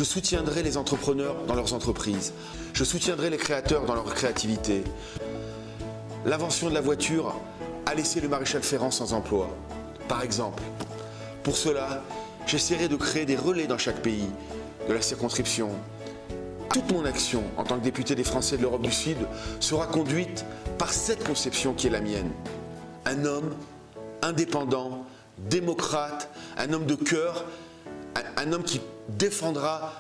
Je soutiendrai les entrepreneurs dans leurs entreprises. Je soutiendrai les créateurs dans leur créativité. L'invention de la voiture a laissé le maréchal Ferrand sans emploi, par exemple. Pour cela, j'essaierai de créer des relais dans chaque pays de la circonscription. Toute mon action en tant que député des Français de l'Europe du Sud sera conduite par cette conception qui est la mienne. Un homme indépendant, démocrate, un homme de cœur, un homme qui défendra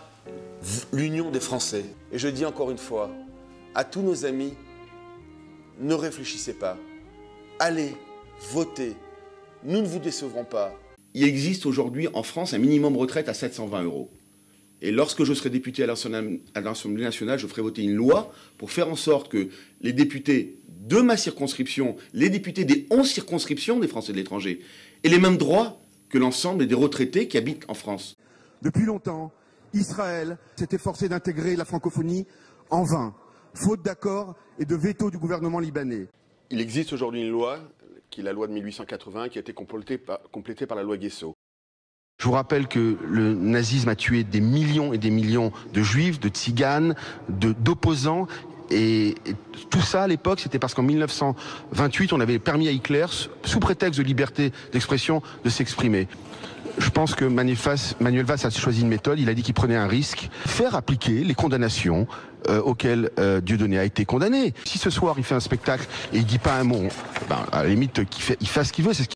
l'union des Français. Et je dis encore une fois, à tous nos amis, ne réfléchissez pas. Allez, votez. Nous ne vous décevrons pas. Il existe aujourd'hui en France un minimum retraite à 720 €. Et lorsque je serai député à l'Assemblée nationale, je ferai voter une loi pour faire en sorte que les députés de ma circonscription, les députés des 11 circonscriptions des Français de l'étranger, aient les mêmes droits que l'ensemble des retraités qui habitent en France. Depuis longtemps, Israël s'est efforcé d'intégrer la francophonie en vain, faute d'accord et de veto du gouvernement libanais. Il existe aujourd'hui une loi, qui est la loi de 1880, qui a été complétée par la loi Guesso. Je vous rappelle que le nazisme a tué des millions et des millions de juifs, de tziganes, d'opposants. Et tout ça, à l'époque, c'était parce qu'en 1928, on avait permis à Hitler, sous prétexte de liberté d'expression, de s'exprimer. Je pense que Manuel Valls a choisi une méthode. Il a dit qu'il prenait un risque. Faire appliquer les condamnations auxquelles Dieudonné a été condamné. Si ce soir, il fait un spectacle et il dit pas un mot, ben, à la limite, il fasse ce qu'il veut.